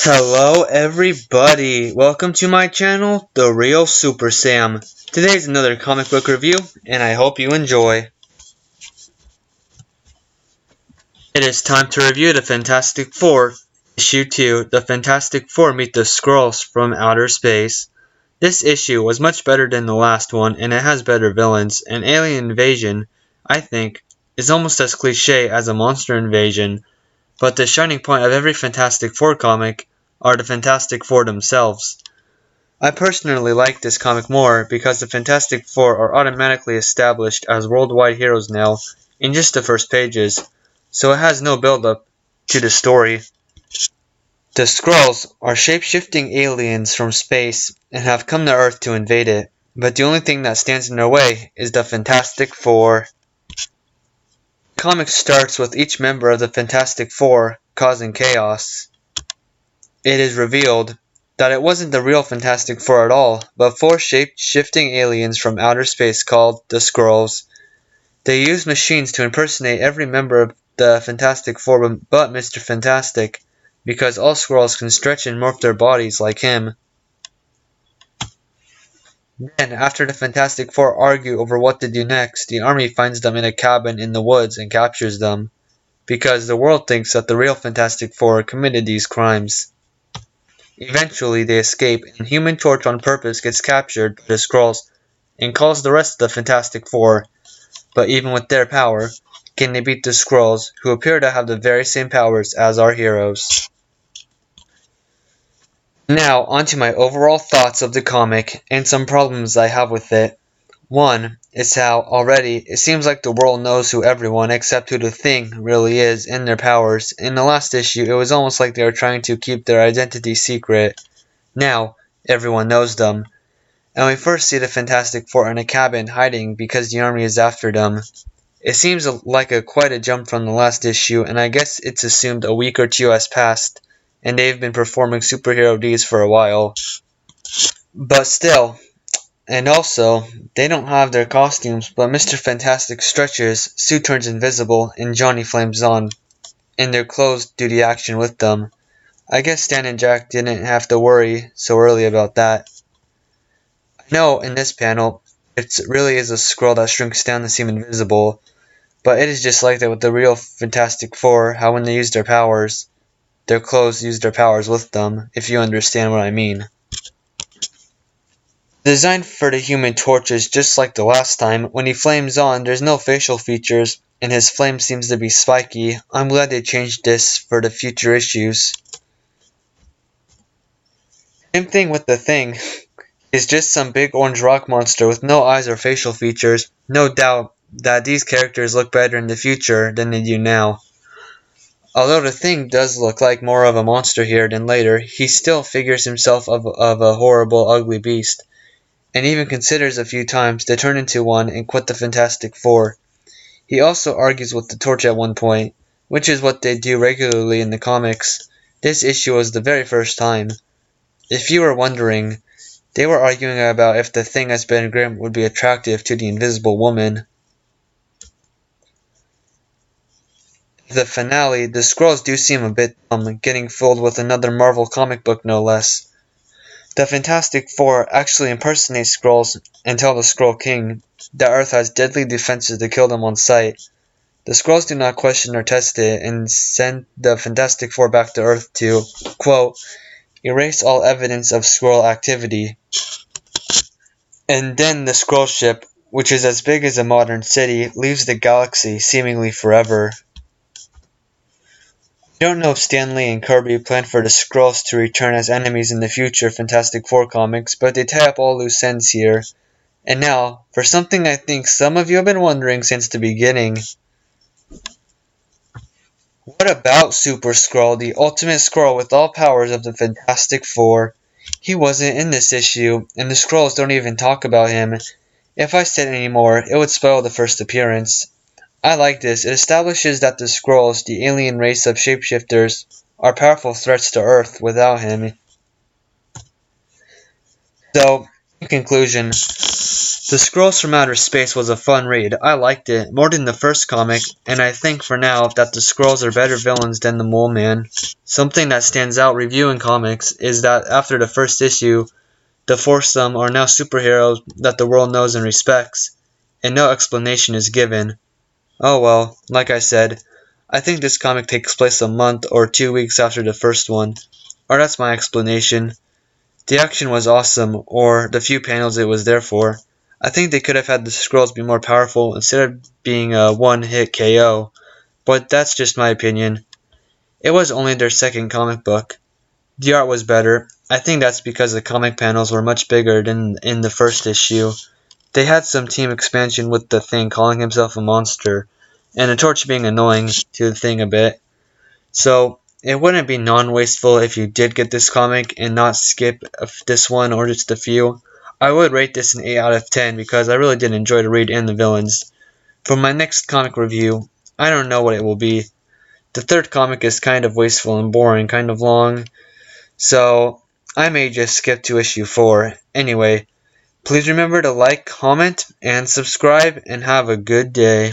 Hello everybody, welcome to my channel, The Real Super Sam. Today's another comic book review, and I hope you enjoy. It is time to review the Fantastic Four, Issue 2, The Fantastic Four Meet the Skrulls from Outer Space. This issue was much better than the last one, and it has better villains. An alien invasion, I think, is almost as cliche as a monster invasion. But the shining point of every Fantastic Four comic are the Fantastic Four themselves. I personally like this comic more because the Fantastic Four are automatically established as worldwide heroes now in just the first pages, so it has no build-up to the story. The Skrulls are shape-shifting aliens from space and have come to Earth to invade it, but the only thing that stands in their way is the Fantastic Four. The comic starts with each member of the Fantastic Four causing chaos. It is revealed that it wasn't the real Fantastic Four at all, but four shape-shifting aliens from outer space called the Skrulls. They used machines to impersonate every member of the Fantastic Four but Mr. Fantastic, because all Skrulls can stretch and morph their bodies like him. Then, after the Fantastic Four argue over what to do next, the army finds them in a cabin in the woods and captures them, because the world thinks that the real Fantastic Four committed these crimes. Eventually they escape, and Human Torch on purpose gets captured by the Skrulls and calls the rest of the Fantastic Four. But even with their power, can they beat the Skrulls, who appear to have the very same powers as our heroes? Now, onto my overall thoughts of the comic, and some problems I have with it. One is how, already, it seems like the world knows who everyone except who the Thing really is and their powers. In the last issue, it was almost like they were trying to keep their identity secret. Now, everyone knows them. And we first see the Fantastic Four in a cabin hiding because the army is after them. It seems like quite a jump from the last issue, and I guess it's assumed a week or two has passed, and they've been performing superhero deeds for a while. But still, and also, they don't have their costumes, but Mr. Fantastic stretches, Sue turns invisible, and Johnny flames on, and their clothes do the action with them. I guess Stan and Jack didn't have to worry so early about that. I know in this panel, it really is a Skrull that shrinks down to seem invisible, but it is just like that with the real Fantastic Four, how when they use their powers, their clothes use their powers with them, if you understand what I mean. The design for the Human Torch is just like the last time. When he flames on, there's no facial features, and his flame seems to be spiky. I'm glad they changed this for the future issues. Same thing with the Thing. He's just some big orange rock monster with no eyes or facial features. No doubt that these characters look better in the future than they do now. Although the Thing does look like more of a monster here than later, he still figures himself of a horrible, ugly beast, and even considers a few times to turn into one and quit the Fantastic Four. He also argues with the Torch at one point, which is what they do regularly in the comics. This issue was the very first time. If you were wondering, they were arguing about if the Thing as Ben Grimm would be attractive to the Invisible Woman. The finale, the Skrulls do seem a bit dumb, getting fooled with another Marvel comic book no less. The Fantastic Four actually impersonate Skrulls and tell the Skrull King that Earth has deadly defenses to kill them on sight. The Skrulls do not question or test it and send the Fantastic Four back to Earth to, quote, erase all evidence of Skrull activity. And then the Skrull ship, which is as big as a modern city, leaves the galaxy seemingly forever. I don't know if Stan Lee and Kirby plan for the Skrulls to return as enemies in the future Fantastic Four comics, but they tie up all loose ends here. And now, for something I think some of you have been wondering since the beginning. What about Super Skrull, the ultimate Skrull with all powers of the Fantastic Four? He wasn't in this issue, and the Skrulls don't even talk about him. If I said any more, it would spoil the first appearance. I like this. It establishes that the Skrulls, the alien race of shapeshifters, are powerful threats to Earth without him. So, in conclusion, The Skrulls from Outer Space was a fun read. I liked it more than the first comic, and I think for now that the Skrulls are better villains than the Mole Man. Something that stands out reviewing comics is that after the first issue, the foursome are now superheroes that the world knows and respects, and no explanation is given. Oh well, like I said, I think this comic takes place a month or 2 weeks after the first one, or that's my explanation. The action was awesome, or the few panels it was there for. I think they could have had the Skrulls be more powerful instead of being a one-hit KO, but that's just my opinion. It was only their second comic book. The art was better. I think that's because the comic panels were much bigger than in the first issue. They had some team expansion with the Thing calling himself a monster, and the Torch being annoying to the Thing a bit. So, it wouldn't be non-wasteful if you did get this comic and not skip this one or just a few. I would rate this an 8 out of 10 because I really did enjoy the read and the villains. For my next comic review, I don't know what it will be. The third comic is kind of wasteful and boring, kind of long, so I may just skip to issue 4. Anyway, please remember to like, comment, and subscribe, and have a good day.